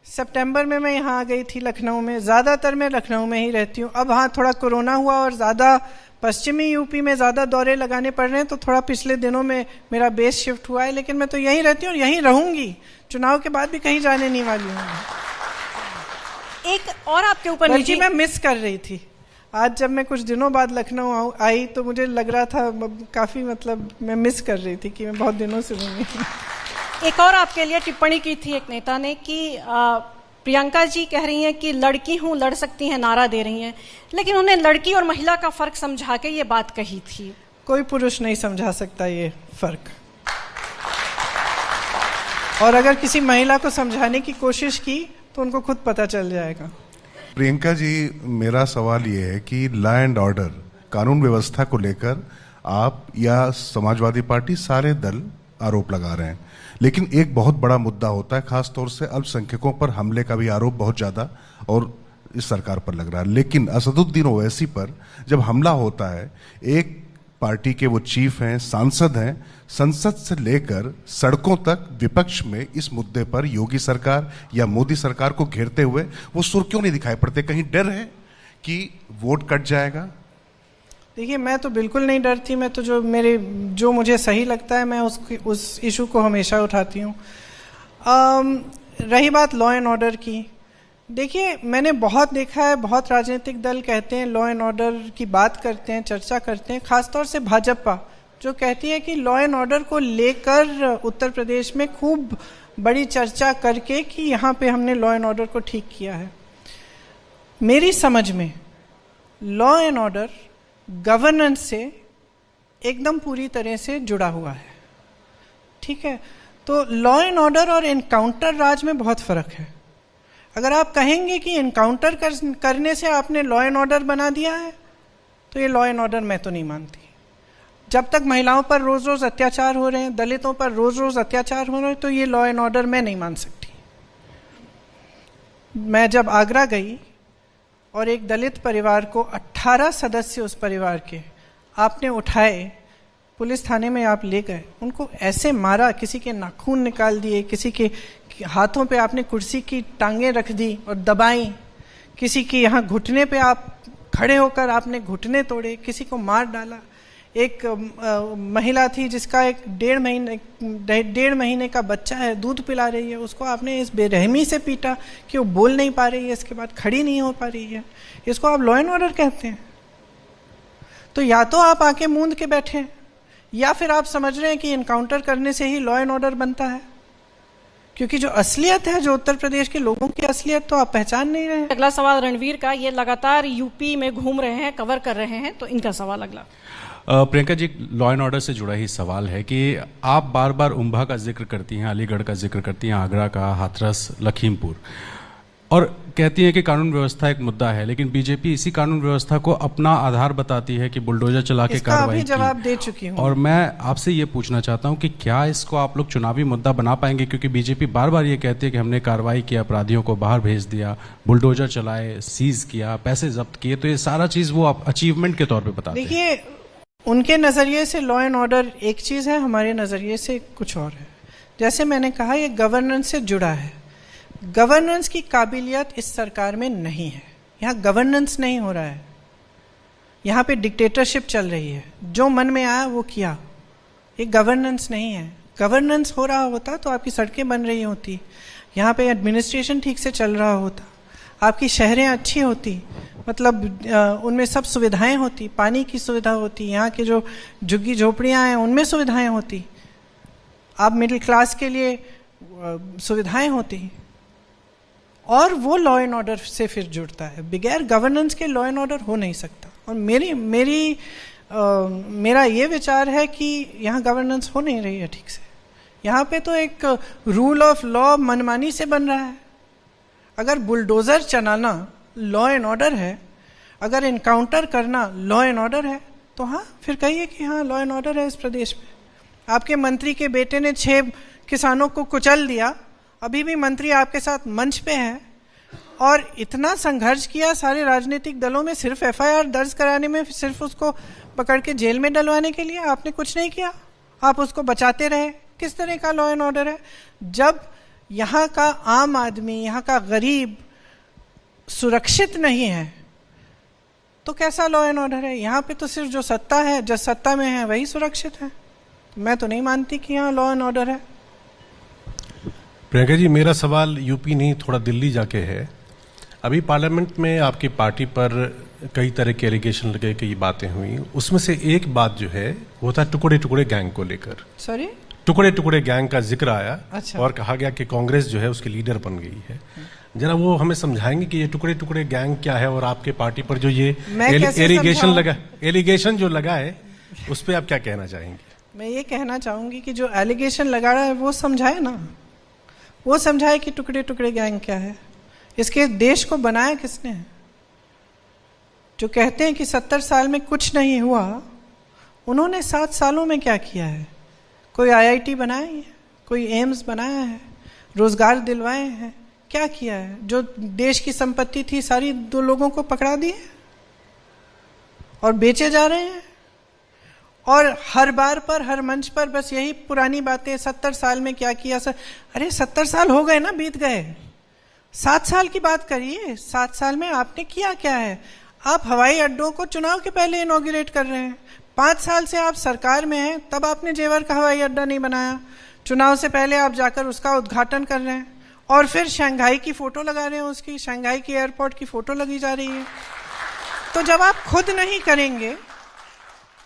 सितंबर में मैं यहाँ आ गई थी लखनऊ में, ज़्यादातर मैं लखनऊ में ही रहती हूँ। अब हाँ, थोड़ा कोरोना हुआ और ज़्यादा पश्चिमी यूपी में ज़्यादा दौरे लगाने पड़ रहे हैं, तो थोड़ा पिछले दिनों में मेरा बेस शिफ्ट हुआ है, लेकिन मैं तो यहीं रहती हूँ और यहीं रहूँगी। चुनाव के बाद भी कहीं जाने नहीं वाली हूँ। एक और आपके ऊपर बल्कि मैं मिस कर रही थी। आज जब मैं कुछ दिनों बाद लखनऊ आई तो मुझे लग रहा था काफ़ी, मतलब मैं मिस कर रही थी कि मैं बहुत दिनों से नहीं। एक और आपके लिए टिप्पणी की थी एक नेता ने कि प्रियंका जी कह रही हैं कि लड़की हूँ, लड़ सकती हैं, नारा दे रही हैं, लेकिन उन्हें लड़की और महिला का फर्क समझा के ये बात कही थी। कोई पुरुष नहीं समझा सकता ये फर्क, और अगर किसी महिला को समझाने की कोशिश की तो उनको खुद पता चल जाएगा। प्रियंका जी, मेरा सवाल ये है कि लॉ एंड ऑर्डर, कानून व्यवस्था को लेकर आप या समाजवादी पार्टी, सारे दल आरोप लगा रहे हैं, लेकिन एक बहुत बड़ा मुद्दा होता है, खास तौर से अल्पसंख्यकों पर हमले का भी आरोप बहुत ज्यादा और इस सरकार पर लग रहा है। लेकिन असदुद्दीन ओवैसी पर जब हमला होता है, एक पार्टी के वो चीफ हैं, सांसद हैं, संसद से लेकर सड़कों तक विपक्ष में इस मुद्दे पर योगी सरकार या मोदी सरकार को घेरते हुए वो सुर क्यों नहीं दिखाई पड़ते? कहीं डर है कि वोट कट जाएगा? देखिए, मैं तो बिल्कुल नहीं डरती। मैं तो जो मुझे सही लगता है मैं उस इशू को हमेशा उठाती हूँ। रही बात लॉ एंड ऑर्डर की, देखिए मैंने बहुत देखा है, बहुत राजनीतिक दल कहते हैं लॉ एंड ऑर्डर की बात करते हैं, चर्चा करते हैं, खासतौर से भाजपा जो कहती है कि लॉ एंड ऑर्डर को लेकर उत्तर प्रदेश में खूब बड़ी चर्चा करके कि यहाँ पे हमने लॉ एंड ऑर्डर को ठीक किया है। मेरी समझ में लॉ एंड ऑर्डर गवर्नेंस से एकदम पूरी तरह से जुड़ा हुआ है, ठीक है? तो लॉ एंड ऑर्डर और एनकाउंटर राज में बहुत फर्क है। अगर आप कहेंगे कि एनकाउंटर करने से आपने लॉ एंड ऑर्डर बना दिया है, तो ये लॉ एंड ऑर्डर मैं तो नहीं मानती। जब तक महिलाओं पर रोज रोज अत्याचार हो रहे हैं, दलितों पर रोज रोज अत्याचार हो रहे हैं, तो ये लॉ एंड ऑर्डर मैं नहीं मान सकती। मैं जब आगरा गई और एक दलित परिवार को 18 सदस्य उस परिवार के आपने उठाए, पुलिस थाने में आप ले गए, उनको ऐसे मारा, किसी के नाखून निकाल दिए, किसी के हाथों पे आपने कुर्सी की टांगें रख दी और दबाई, किसी के यहाँ घुटने पे आप खड़े होकर आपने घुटने तोड़े, किसी को मार डाला। एक महिला थी जिसका एक 1.5 महीने का बच्चा है, दूध पिला रही है, उसको आपने इस बेरहमी से पीटा कि वो बोल नहीं पा रही है, इसके बाद खड़ी नहीं हो पा रही है। इसको आप लॉ एंड ऑर्डर कहते हैं? तो या तो आप आके मूंद के बैठे हैं, या फिर आप समझ रहे हैं कि इनकाउंटर करने से ही लॉ एंड ऑर्डर बनता है, क्योंकि जो असलियत है, जो उत्तर प्रदेश के लोगों की असलियत, तो आप पहचान नहीं रहे हैं। अगला सवाल रणवीर का, ये लगातार यूपी में घूम रहे हैं, कवर कर रहे हैं, तो इनका सवाल अगला। Priyanka ji, law and order से जुड़ा ही सवाल है कि आप बार बार उम्भा का जिक्र करती हैं, अलीगढ़ का जिक्र करती हैं, आगरा का, हाथरस, लखीमपुर, और कहती हैं कि कानून व्यवस्था एक मुद्दा है, लेकिन बीजेपी इसी कानून व्यवस्था को अपना आधार बताती है कि बुलडोजर चला के कार्रवाई की। जवाब दे चुकी हूं। और मैं आपसे ये पूछना चाहता हूं कि क्या इसको आप लोग चुनावी मुद्दा बना पाएंगे? क्योंकि बीजेपी बार बार ये कहती है कि हमने कार्रवाई की, अपराधियों को बाहर भेज दिया, बुलडोजर चलाए, सीज किया, पैसे जब्त किए, तो ये सारा चीज वो आप अचीवमेंट के तौर पर बताते हैं। देखिए, उनके नजरिए से लॉ एंड ऑर्डर एक चीज है, हमारे नजरिए से कुछ और है। जैसे मैंने कहा, ये गवर्नेंस से जुड़ा है। गवर्नेंस की काबिलियत इस सरकार में नहीं है। यहाँ गवर्नेंस नहीं हो रहा है, यहाँ पे डिक्टेटरशिप चल रही है, जो मन में आया वो किया। ये गवर्नेंस नहीं है। गवर्नेंस हो रहा होता तो आपकी सड़कें बन रही होती, यहाँ पे एडमिनिस्ट्रेशन ठीक से चल रहा होता, आपकी शहरें अच्छी होती, मतलब उनमें सब सुविधाएं होती, पानी की सुविधा होती, यहाँ के जो झुग्गी झोपड़ियाँ हैं उनमें सुविधाएं होती, आप मिडिल क्लास के लिए सुविधाएं होती। और वो लॉ एंड ऑर्डर से फिर जुड़ता है। बगैर गवर्नेंस के लॉ एंड ऑर्डर हो नहीं सकता। और मेरा ये विचार है कि यहाँ गवर्नेंस हो नहीं रही है ठीक से। यहाँ पे तो एक रूल ऑफ लॉ मनमानी से बन रहा है। अगर बुलडोज़र चलाना लॉ एंड ऑर्डर है, अगर इनकाउंटर करना लॉ एंड ऑर्डर है, तो हाँ फिर कहिए कि हाँ लॉ एंड ऑर्डर है इस प्रदेश में। आपके मंत्री के बेटे ने 6 किसानों को कुचल दिया, अभी भी मंत्री आपके साथ मंच पे हैं, और इतना संघर्ष किया सारे राजनीतिक दलों में सिर्फ एफआईआर दर्ज कराने में, सिर्फ उसको पकड़ के जेल में डलवाने के लिए। आपने कुछ नहीं किया, आप उसको बचाते रहे। किस तरह का लॉ एंड ऑर्डर है? जब यहाँ का आम आदमी, यहाँ का गरीब सुरक्षित नहीं है तो कैसा लॉ एंड ऑर्डर है? यहाँ पे तो सिर्फ जो सत्ता है, जो सत्ता में है वही सुरक्षित है। मैं तो नहीं मानती कि यहाँ लॉ एंड ऑर्डर है। प्रियंका जी, मेरा सवाल यूपी नहीं थोड़ा दिल्ली जाके है। अभी पार्लियामेंट में आपकी पार्टी पर कई तरह के एलिगेशन लगे, कई बातें हुई। उसमें से एक बात जो है वो था टुकड़े टुकड़े गैंग को लेकर। सॉरी, टुकड़े टुकड़े गैंग का जिक्र आया। अच्छा। और कहा गया कि कांग्रेस जो है उसकी लीडर बन गई है। जरा वो हमें समझाएंगे कि ये टुकड़े टुकड़े गैंग क्या है, और आपके पार्टी पर जो ये एलिगेशन जो लगा है उस पर आप क्या कहना चाहेंगे? मैं ये कहना चाहूंगी कि जो एलिगेशन लगा रहा है वो समझाए ना, वो समझाए कि टुकड़े टुकड़े गैंग क्या है। इसके देश को बनाया किसने है? जो कहते हैं कि 70 साल में कुछ नहीं हुआ, उन्होंने 7 सालों में क्या किया है? कोई आईआईटी बनाया है, कोई एम्स बनाया है, रोजगार दिलवाए हैं, क्या किया है? जो देश की संपत्ति थी सारी 2 लोगों को पकड़ा दी है और बेचे जा रहे हैं। और हर बार पर, हर मंच पर बस यही पुरानी बातें, 70 साल में क्या किया सर। अरे 70 साल हो गए ना, बीत गए। 7 साल की बात करिए। 7 साल में आपने किया क्या है? आप हवाई अड्डों को चुनाव के पहले इनॉग्रेट कर रहे हैं। 5 साल से आप सरकार में हैं, तब आपने जेवर का हवाई अड्डा नहीं बनाया। चुनाव से पहले आप जाकर उसका उद्घाटन कर रहे हैं, और फिर शंघाई की फोटो लगा रहे हैं, उसकी शंघाई की एयरपोर्ट की फोटो लगी जा रही है। तो जब आप खुद नहीं करेंगे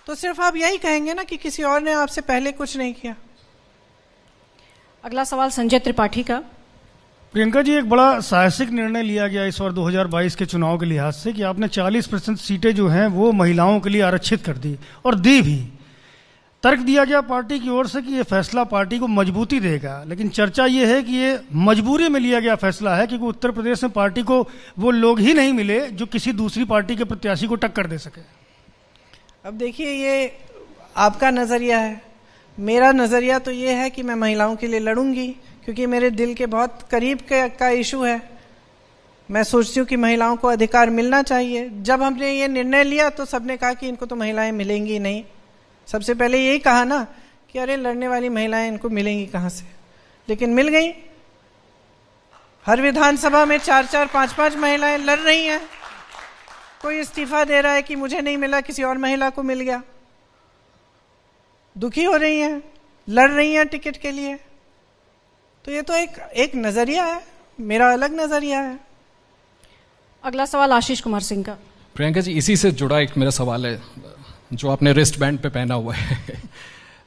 तो सिर्फ आप यही कहेंगे ना कि किसी और ने आपसे पहले कुछ नहीं किया। अगला सवाल संजय त्रिपाठी का। प्रियंका जी, एक बड़ा साहसिक निर्णय लिया गया इस बार 2022 के चुनाव के लिहाज से कि आपने 40% सीटें जो हैं वो महिलाओं के लिए आरक्षित कर दी, और दी भी। तर्क दिया गया पार्टी की ओर से कि ये फैसला पार्टी को मजबूती देगा, लेकिन चर्चा ये है कि ये मजबूरी में लिया गया फैसला है, क्योंकि उत्तर प्रदेश में पार्टी को वो लोग ही नहीं मिले जो किसी दूसरी पार्टी के प्रत्याशी को टक्कर दे सके। अब देखिए, ये आपका नज़रिया है। मेरा नज़रिया तो ये है कि मैं महिलाओं के लिए लड़ूंगी, क्योंकि मेरे दिल के बहुत करीब का इशू है। मैं सोचती हूँ कि महिलाओं को अधिकार मिलना चाहिए। जब हमने ये निर्णय लिया तो सबने कहा कि इनको तो महिलाएं मिलेंगी नहीं। सबसे पहले यही कहा ना कि अरे लड़ने वाली महिलाएं इनको मिलेंगी कहाँ से, लेकिन मिल गई। हर विधानसभा में 4-4, 5-5 महिलाएं लड़ रही हैं। कोई इस्तीफा दे रहा है कि मुझे नहीं मिला, किसी और महिला को मिल गया। दुखी हो रही हैं, लड़ रही हैं टिकट के लिए। तो ये तो एक नजरिया है, मेरा अलग नजरिया है। अगला सवाल आशीष कुमार सिंह का। प्रियंका जी, इसी से जुड़ा एक मेरा सवाल है जो आपने रिस्ट बैंड पे पहना हुआ है।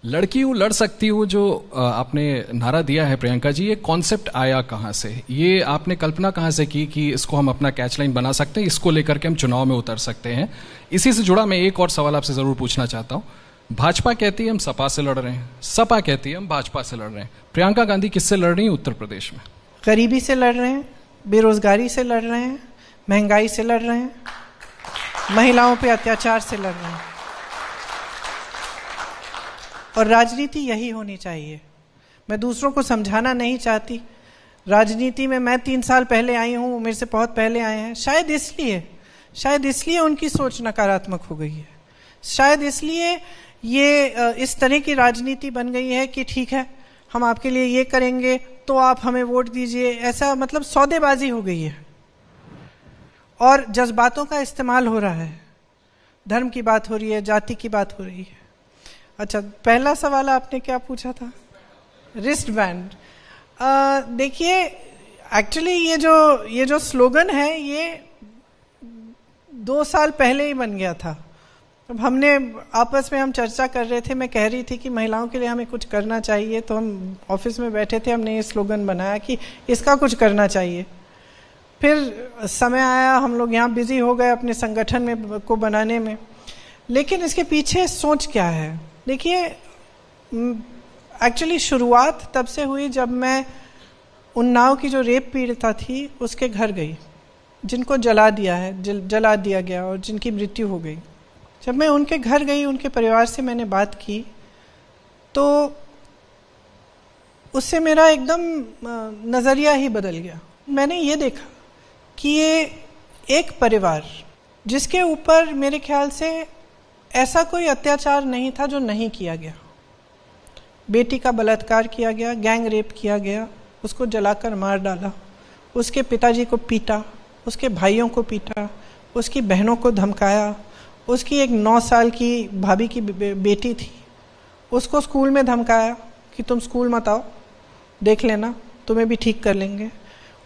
लड़की हूँ लड़ सकती हूँ जो आपने नारा दिया है प्रियंका जी, ये कॉन्सेप्ट आया कहाँ से? ये आपने कल्पना कहाँ से की कि इसको हम अपना कैच लाइन बना सकते हैं, इसको लेकर के हम चुनाव में उतर सकते हैं? इसी से जुड़ा मैं एक और सवाल आपसे ज़रूर पूछना चाहता हूँ। भाजपा कहती है हम सपा से लड़ रहे हैं, सपा कहती है हम भाजपा से लड़ रहे हैं। प्रियंका गांधी किससे लड़ रही है उत्तर प्रदेश में? गरीबी से लड़ रहे हैं, बेरोजगारी से लड़ रहे हैं, महंगाई से लड़ रहे हैं, महिलाओं पे अत्याचार से लड़ रहे हैं। और राजनीति यही होनी चाहिए। मैं दूसरों को समझाना नहीं चाहती। राजनीति में मैं 3 साल पहले आई हूँ, मेरे से बहुत पहले आए हैं। शायद इसलिए उनकी सोच नकारात्मक हो गई है। शायद इसलिए ये इस तरह की राजनीति बन गई है कि ठीक है हम आपके लिए ये करेंगे तो आप हमें वोट दीजिए, ऐसा मतलब सौदेबाजी हो गई है और जज्बातों का इस्तेमाल हो रहा है। धर्म की बात हो रही है, जाति की बात हो रही है। अच्छा, पहला सवाल आपने क्या पूछा था? Wrist band. देखिए, एक्चुअली ये जो स्लोगन है ये 2 साल पहले ही बन गया था। अब हमने आपस में हम चर्चा कर रहे थे, मैं कह रही थी कि महिलाओं के लिए हमें कुछ करना चाहिए, तो हम ऑफिस में बैठे थे, हमने ये स्लोगन बनाया कि इसका कुछ करना चाहिए। फिर समय आया, हम लोग यहाँ बिजी हो गए अपने संगठन में को बनाने में। लेकिन इसके पीछे सोच क्या है? देखिए, एक्चुअली शुरुआत तब से हुई जब मैं उन्नाव की जो रेप पीड़िता थी उसके घर गई, जिनको जला दिया गया और जिनकी मृत्यु हो गई। जब मैं उनके घर गई, उनके परिवार से मैंने बात की, तो उससे मेरा एकदम नज़रिया ही बदल गया। मैंने ये देखा कि ये एक परिवार जिसके ऊपर मेरे ख्याल से ऐसा कोई अत्याचार नहीं था जो नहीं किया गया। बेटी का बलात्कार किया गया, गैंग रेप किया गया, उसको जलाकर मार डाला, उसके पिताजी को पीटा, उसके भाइयों को पीटा, उसकी बहनों को धमकाया, उसकी एक 9 साल की भाभी की बेटी थी, उसको स्कूल में धमकाया कि तुम स्कूल मत आओ, देख लेना, तुम्हें भी ठीक कर लेंगे।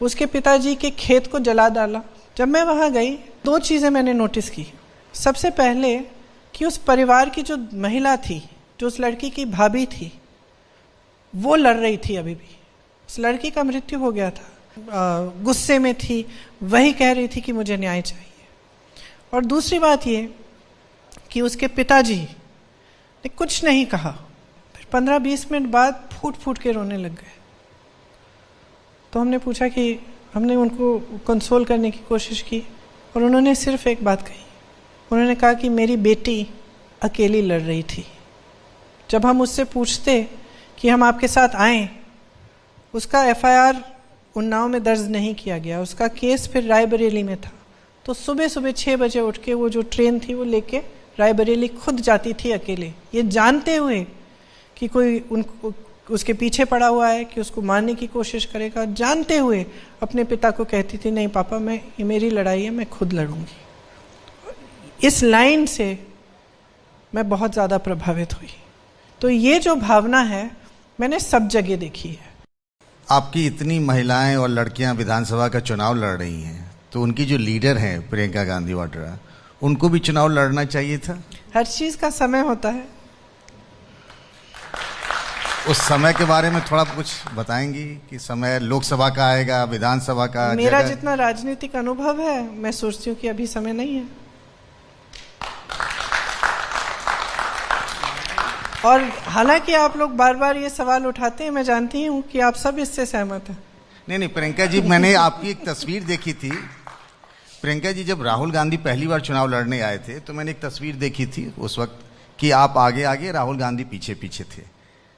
उसके पिताजी के खेत को जला डाला। जब मैं वहाँ गई, 2 चीज़ें मैंने नोटिस की। सबसे पहले कि उस परिवार की जो महिला थी, जो उस लड़की की भाभी थी, वो लड़ रही थी अभी भी। उस लड़की का मृत्यु हो गया था, गुस्से में थी, वही कह रही थी कि मुझे न्याय चाहिए। और दूसरी बात ये कि उसके पिताजी ने कुछ नहीं कहा, फिर 15-20 मिनट बाद फूट फूट के रोने लग गए। तो हमने पूछा कि हमने उनको कंसोल करने की कोशिश की और उन्होंने सिर्फ एक बात कही। उन्होंने कहा कि मेरी बेटी अकेली लड़ रही थी। जब हम उससे पूछते कि हम आपके साथ आएं, उसका FIR उन्नाव में दर्ज नहीं किया गया, उसका केस फिर रायबरेली में था। तो सुबह सुबह 6 बजे उठ के वो जो ट्रेन थी वो लेके रायबरेली खुद जाती थी अकेले, ये जानते हुए कि कोई उसके पीछे पड़ा हुआ है, कि उसको मारने की कोशिश करेगा। जानते हुए अपने पिता को कहती थी, नहीं पापा, ये मेरी लड़ाई है, मैं खुद लड़ूंगी। इस लाइन से मैं बहुत ज़्यादा प्रभावित हुई। तो ये जो भावना है मैंने सब जगह देखी है। आपकी इतनी महिलाएं और लड़कियां विधानसभा का चुनाव लड़ रही हैं, तो उनकी जो लीडर हैं प्रियंका गांधी वाड्रा, उनको भी चुनाव लड़ना चाहिए था। हर चीज़ का समय होता है। उस समय के बारे में थोड़ा कुछ बताएंगी कि समय लोकसभा का आएगा, विधानसभा का? मेरा जितना राजनीतिक अनुभव है, मैं सोचती हूँ कि अभी समय नहीं है। और हालांकि आप लोग बार बार ये सवाल उठाते हैं, मैं जानती हूँ कि आप सब इससे सहमत हैं। नहीं प्रियंका जी, मैंने आपकी एक तस्वीर देखी थी। प्रियंका जी, जब राहुल गांधी पहली बार चुनाव लड़ने आए थे तो मैंने एक तस्वीर देखी थी उस वक्त कि आप आगे आगे, राहुल गांधी पीछे पीछे थे,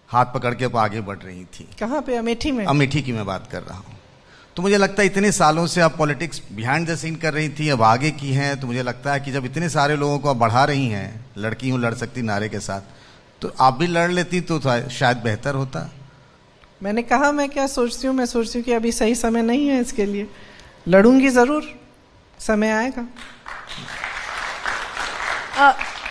हाथ पकड़ के आप आगे बढ़ रही थी। कहाँ पे? अमेठी में। अमेठी की मैं बात कर रहा हूँ। तो मुझे लगता है इतने सालों से आप पॉलिटिक्स बिहाइंड द सीन कर रही थी, अब आगे की हैं, तो मुझे लगता है कि जब इतने सारे लोगों को आप बढ़ा रही हैं, लड़की हूँ लड़ सकती नारे के साथ, तो आप भी लड़ लेती तो शायद बेहतर होता। मैंने कहा मैं क्या सोचती हूँ, मैं सोचती हूँ कि अभी सही समय नहीं है इसके लिए। लड़ूंगी ज़रूर, समय आएगा।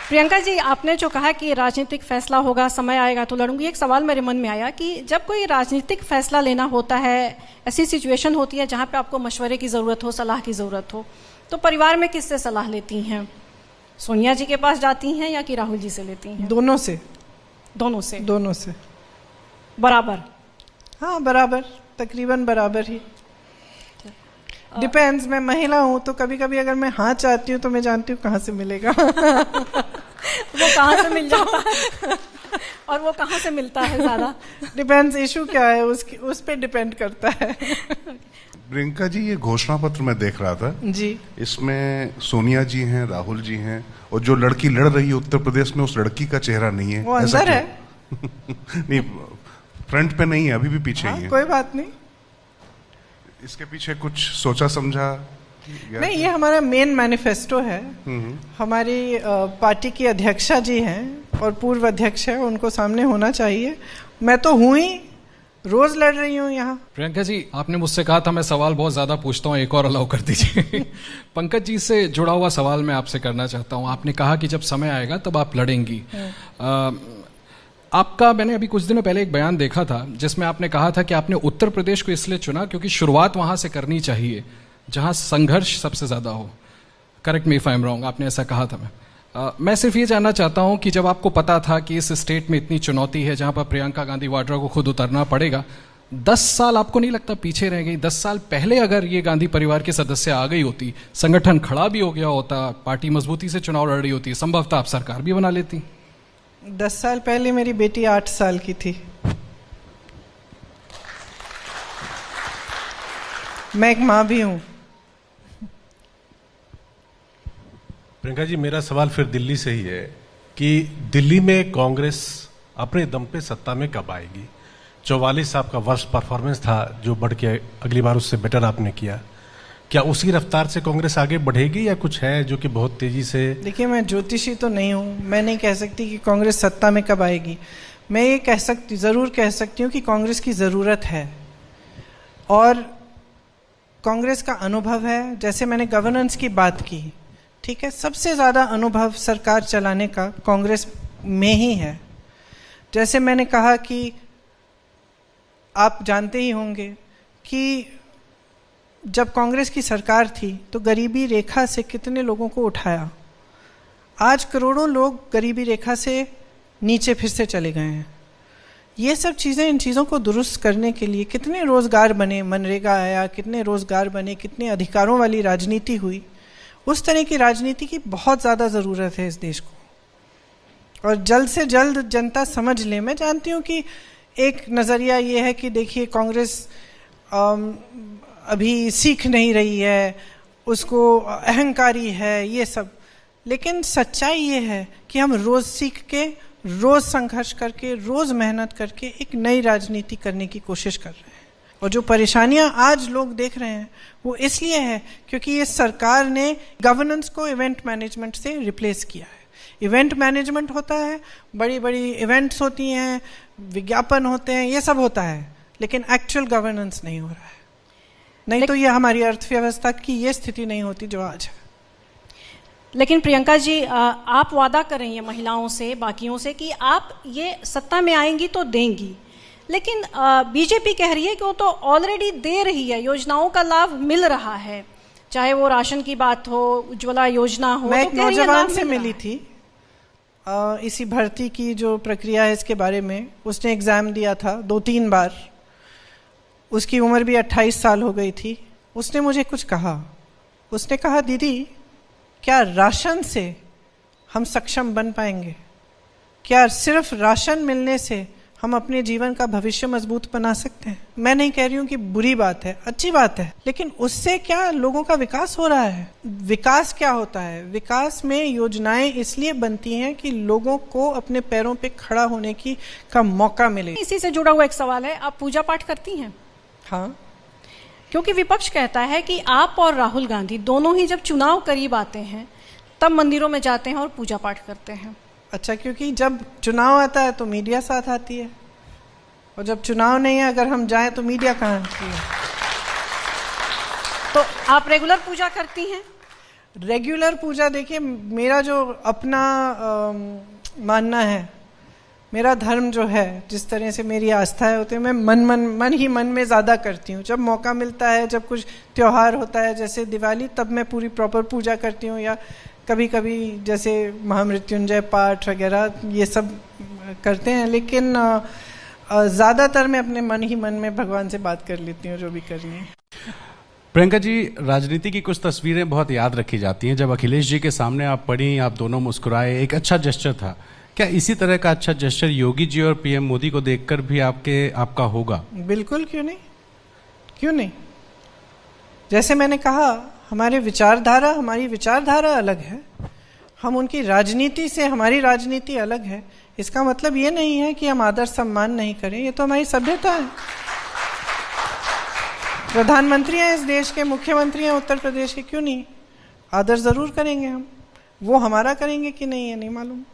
प्रियंका जी, आपने जो कहा कि राजनीतिक फैसला होगा, समय आएगा तो लड़ूंगी, एक सवाल मेरे मन में आया कि जब कोई राजनीतिक फैसला लेना होता है, ऐसी सिचुएशन होती है जहाँ पे आपको मशवरे की ज़रूरत हो, सलाह की ज़रूरत हो, तो परिवार में किससे सलाह लेती हैं? सोनिया जी के पास जाती हैं या कि राहुल जी से लेती हैं? दोनों से। दोनों से? दोनों से बराबर? हाँ, बराबर, तकरीबन बराबर ही। डिपेंड्स, मैं महिला हूँ तो कभी कभी अगर मैं हाँ चाहती हूँ तो मैं जानती हूँ कहाँ से मिलेगा। वो कहाँ से मिल जाता है और वो कहाँ से मिलता है ज़्यादा? डिपेंड्स, इशू क्या है उस पे डिपेंड करता है। प्रियंका जी, ये घोषणा पत्र मैं देख रहा था जी, इसमें सोनिया जी हैं, राहुल जी हैं, और जो लड़की लड़ रही है उत्तर प्रदेश में, उस लड़की का चेहरा नहीं है। वो अंदर है। नहीं, फ्रंट पे नहीं है, अभी भी पीछे ही है। कोई बात नहीं, इसके पीछे कुछ सोचा समझा? नहीं, ये हमारा मेन मैनिफेस्टो है। हमारी पार्टी की अध्यक्षा जी हैं और पूर्व अध्यक्ष है, उनको सामने होना चाहिए। मैं तो हूँ ही, रोज लड़ रही हूँ यहाँ। प्रियंका जी, आपने मुझसे कहा था मैं सवाल बहुत ज्यादा पूछता हूँ, एक और अलाउ कर दीजिए। पंकज जी से जुड़ा हुआ सवाल मैं आपसे करना चाहता हूँ। आपने कहा कि जब समय आएगा तब आप लड़ेंगी। आपका मैंने अभी कुछ दिनों पहले एक बयान देखा था जिसमें आपने कहा था कि आपने उत्तर प्रदेश को इसलिए चुना क्योंकि शुरुआत वहां से करनी चाहिए जहां संघर्ष सबसे ज्यादा हो। Correct me if I am wrong, आपने ऐसा कहा था। मैं सिर्फ ये जानना चाहता हूं कि जब आपको पता था कि इस स्टेट में इतनी चुनौती है जहां पर प्रियंका गांधी वाड्रा को खुद उतरना पड़ेगा, 10 साल आपको नहीं लगता पीछे रह गई? 10 साल पहले अगर ये गांधी परिवार के सदस्य आ गई होती, संगठन खड़ा भी हो गया होता, पार्टी मजबूती से चुनाव लड़ रही होती, संभवतः आप सरकार भी बना लेती। 10 साल पहले मेरी बेटी 8 साल की थी। मैं एक माँ भी हूं। प्रियंका जी, मेरा सवाल फिर दिल्ली से ही है कि दिल्ली में कांग्रेस अपने दम पे सत्ता में कब आएगी? 44 आपका वर्ष परफॉर्मेंस था जो बढ़ के अगली बार उससे बेटर आपने किया। क्या उसी रफ्तार से कांग्रेस आगे बढ़ेगी या कुछ है जो कि बहुत तेजी से? देखिए, मैं ज्योतिषी तो नहीं हूं, मैं नहीं कह सकती कि कांग्रेस सत्ता में कब आएगी। मैं ये जरूर कह सकती हूँ कि कांग्रेस की ज़रूरत है और कांग्रेस का अनुभव है। जैसे मैंने गवर्नेंस की बात की, ठीक है, सबसे ज़्यादा अनुभव सरकार चलाने का कांग्रेस में ही है। जैसे मैंने कहा कि आप जानते ही होंगे कि जब कांग्रेस की सरकार थी तो गरीबी रेखा से कितने लोगों को उठाया। आज करोड़ों लोग गरीबी रेखा से नीचे फिर से चले गए हैं। ये सब चीज़ें, इन चीज़ों को दुरुस्त करने के लिए कितने रोज़गार बने, मनरेगा आया, कितने रोज़गार बने, कितने अधिकारों वाली राजनीति हुई। उस तरह की राजनीति की बहुत ज़्यादा ज़रूरत है इस देश को और जल्द से जल्द जनता समझ ले। मैं जानती हूँ कि एक नज़रिया ये है कि देखिए कांग्रेस अभी सीख नहीं रही है, उसको अहंकारी है, ये सब, लेकिन सच्चाई ये है कि हम रोज़ सीख के, रोज़ संघर्ष करके, रोज़ मेहनत करके एक नई राजनीति करने की कोशिश कर रहे हैं। और जो परेशानियां आज लोग देख रहे हैं वो इसलिए है क्योंकि ये सरकार ने गवर्नेंस को इवेंट मैनेजमेंट से रिप्लेस किया है। इवेंट मैनेजमेंट होता है, बड़ी बड़ी इवेंट्स होती हैं, विज्ञापन होते हैं, ये सब होता है, लेकिन एक्चुअल गवर्नेंस नहीं हो रहा है। नहीं तो ये हमारी अर्थव्यवस्था की ये स्थिति नहीं होती जो आज है। लेकिन प्रियंका जी, आप वादा कर रही हैं महिलाओं से, बाकियों से कि आप ये सत्ता में आएंगी तो देंगी, लेकिन बीजेपी कह रही है कि वो तो ऑलरेडी दे रही है, योजनाओं का लाभ मिल रहा है, चाहे वो राशन की बात हो, उज्ज्वला योजना हो। मैं एक नौजवान से मिली थी इसी भर्ती की जो प्रक्रिया है इसके बारे में। उसने एग्ज़ाम दिया था 2-3 बार, उसकी उम्र भी 28 साल हो गई थी। उसने मुझे कुछ कहा, उसने कहा, दीदी क्या राशन से हम सक्षम बन पाएंगे? क्या सिर्फ राशन मिलने से हम अपने जीवन का भविष्य मजबूत बना सकते हैं? मैं नहीं कह रही हूँ कि बुरी बात है, अच्छी बात है, लेकिन उससे क्या लोगों का विकास हो रहा है? विकास क्या होता है? विकास में योजनाएं इसलिए बनती हैं कि लोगों को अपने पैरों पे खड़ा होने का मौका मिले। इसी से जुड़ा हुआ एक सवाल है, आप पूजा पाठ करती हैं? हाँ, क्योंकि विपक्ष कहता है कि आप और राहुल गांधी दोनों ही जब चुनाव करीब आते हैं तब मंदिरों में जाते हैं और पूजा पाठ करते हैं। अच्छा, क्योंकि जब चुनाव आता है तो मीडिया साथ आती है और जब चुनाव नहीं है अगर हम जाएं तो मीडिया कहाँ आती है? तो आप रेगुलर पूजा करती हैं? रेगुलर पूजा, देखिए मेरा जो अपना मानना है, मेरा धर्म जो है, जिस तरह से मेरी आस्थाएं होती है, मैं मन में ज़्यादा करती हूँ। जब मौका मिलता है, जब कुछ त्यौहार होता है जैसे दिवाली, तब मैं पूरी प्रॉपर पूजा करती हूँ, या कभी कभी जैसे महामृत्युंजय पाठ वगैरह ये सब करते हैं, लेकिन ज़्यादातर मैं अपने मन में भगवान से बात कर लेती हूँ जो भी करनी है। प्रियंका जी, राजनीति की कुछ तस्वीरें बहुत याद रखी जाती हैं। जब अखिलेश जी के सामने आप पढ़ी, आप दोनों मुस्कुराए, एक अच्छा जेस्चर था। क्या इसी तरह का अच्छा जेस्चर योगी जी और पीएम मोदी को देखकर भी आपका होगा? बिल्कुल, क्यों नहीं। जैसे मैंने कहा, हमारी विचारधारा अलग है, हम उनकी राजनीति से, हमारी राजनीति अलग है। इसका मतलब ये नहीं है कि हम आदर सम्मान नहीं करें, ये तो हमारी सभ्यता है। प्रधानमंत्री हैं इस देश के, मुख्यमंत्री हैं उत्तर प्रदेश के, क्यों नहीं? आदर जरूर करेंगे हम। वो हमारा करेंगे कि नहीं, ये नहीं मालूम।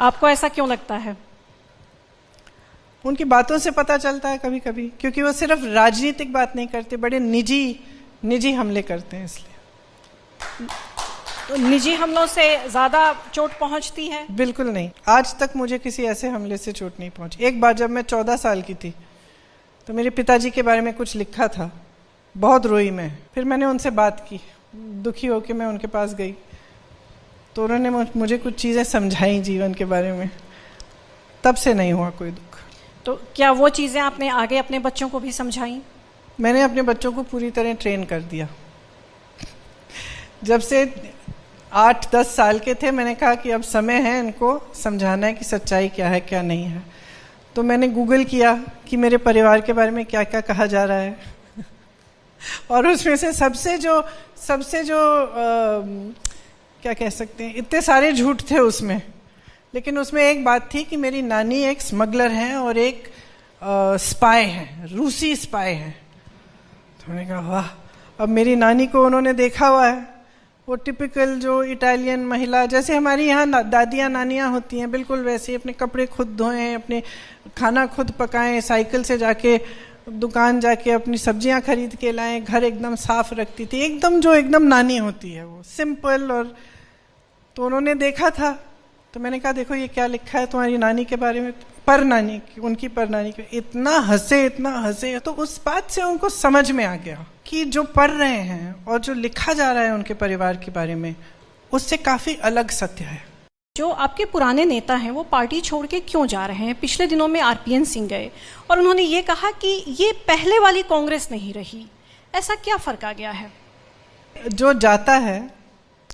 आपको ऐसा क्यों लगता है? उनकी बातों से पता चलता है कभी कभी, क्योंकि वो सिर्फ राजनीतिक बात नहीं करते, बड़े निजी हमले करते हैं, इसलिए। तो निजी हमलों से ज्यादा चोट पहुंचती है? बिल्कुल नहीं, आज तक मुझे किसी ऐसे हमले से चोट नहीं पहुंची। एक बार जब मैं 14 साल की थी तो मेरे पिताजी के बारे में कुछ लिखा था, बहुत रोई मैं। फिर मैंने उनसे बात की, दुखी होकर मैं उनके पास गई, तो उन्होंने मुझे कुछ चीज़ें समझाई जीवन के बारे में। तब से नहीं हुआ कोई दुख। तो क्या वो चीज़ें आपने आगे अपने बच्चों को भी समझाई? मैंने अपने बच्चों को पूरी तरह ट्रेन कर दिया। जब से 8-10 साल के थे मैंने कहा कि अब समय है इनको समझाना है कि सच्चाई क्या है क्या नहीं है। तो मैंने गूगल किया कि मेरे परिवार के बारे में क्या क्या कहा जा रहा है और उसमें से सबसे जो क्या कह सकते हैं, इतने सारे झूठ थे उसमें, लेकिन उसमें एक बात थी कि मेरी नानी एक स्मगलर है और एक स्पाई है, रूसी स्पाई है। तो मैंने कहा वाह, अब मेरी नानी को उन्होंने देखा हुआ है, वो टिपिकल जो इटालियन महिला, जैसे हमारी यहाँ दादियाँ नानियाँ होती हैं, बिल्कुल वैसे ही अपने कपड़े खुद धोएं, अपने खाना खुद पकाएं, साइकिल से जाके दुकान जाके अपनी सब्जियां खरीद के लाएं, घर एकदम साफ रखती थी, एकदम जो एकदम नानी होती है वो सिंपल। और तो उन्होंने देखा था, तो मैंने कहा देखो ये क्या लिखा है तुम्हारी नानी के बारे में, पर नानी, उनकी पर नानी के। इतना हंसे तो उस बात से उनको समझ में आ गया कि जो पढ़ रहे हैं और जो लिखा जा रहा है उनके परिवार के बारे में, उससे काफी अलग सत्य है। जो आपके पुराने नेता हैं वो पार्टी छोड़ के क्यों जा रहे हैं? पिछले दिनों में आरपीएन सिंह गए और उन्होंने ये कहा कि ये पहले वाली कांग्रेस नहीं रही। ऐसा क्या फर्क आ गया है? जो जाता है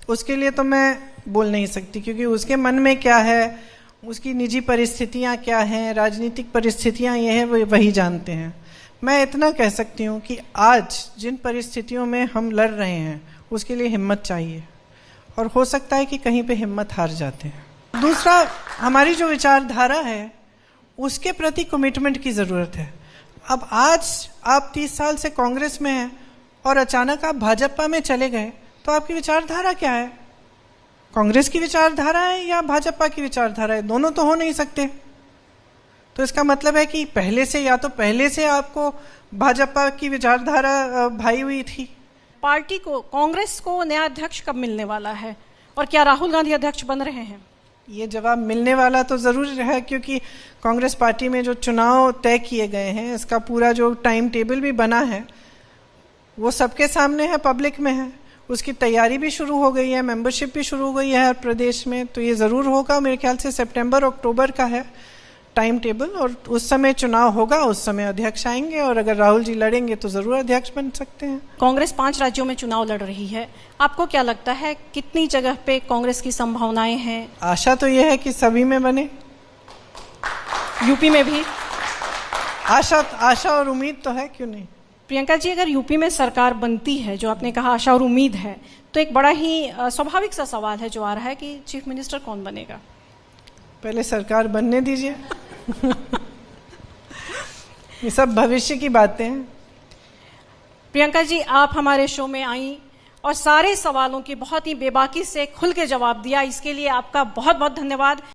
उसके लिए तो मैं बोल नहीं सकती, क्योंकि उसके मन में क्या है, उसकी निजी परिस्थितियां क्या हैं, राजनीतिक परिस्थितियां ये है वही जानते हैं। मैं इतना कह सकती हूँ कि आज जिन परिस्थितियों में हम लड़ रहे हैं उसके लिए हिम्मत चाहिए, और हो सकता है कि कहीं पे हिम्मत हार जाते हैं। दूसरा, हमारी जो विचारधारा है उसके प्रति कमिटमेंट की ज़रूरत है। अब आज आप 30 साल से कांग्रेस में हैं और अचानक आप भाजपा में चले गए, तो आपकी विचारधारा क्या है? कांग्रेस की विचारधारा है या भाजपा की विचारधारा है? दोनों तो हो नहीं सकते। तो इसका मतलब है कि पहले से, या तो पहले से आपको भाजपा की विचारधारा भाई हुई थी। पार्टी को, कांग्रेस को नया अध्यक्ष कब मिलने वाला है और क्या राहुल गांधी अध्यक्ष बन रहे हैं? ये जवाब मिलने वाला तो ज़रूर है, क्योंकि कांग्रेस पार्टी में जो चुनाव तय किए गए हैं, इसका पूरा जो टाइम टेबल भी बना है वो सबके सामने है, पब्लिक में है। उसकी तैयारी भी शुरू हो गई है, मेंबरशिप भी शुरू हो गई है हर प्रदेश में। तो ये ज़रूर होगा, मेरे ख्याल से सितंबर-अक्टूबर का है टाइम टेबल, और उस समय चुनाव होगा, उस समय अध्यक्ष आएंगे, और अगर राहुल जी लड़ेंगे तो ज़रूर अध्यक्ष बन सकते हैं। कांग्रेस 5 राज्यों में चुनाव लड़ रही है, आपको क्या लगता है कितनी जगह पे कांग्रेस की संभावनाएं हैं? आशा तो ये है कि सभी में बने, यूपी में भी आशा और उम्मीद तो है, क्यों नहीं। प्रियंका जी, अगर यूपी में सरकार बनती है, जो आपने कहा आशा और उम्मीद है, तो एक बड़ा ही स्वाभाविक सा सवाल है जो आ रहा है कि चीफ मिनिस्टर कौन बनेगा? पहले सरकार बनने दीजिए। ये सब भविष्य की बातें हैं। प्रियंका जी, आप हमारे शो में आई और सारे सवालों के बहुत ही बेबाकी से खुल के जवाब दिया, इसके लिए आपका बहुत बहुत धन्यवाद।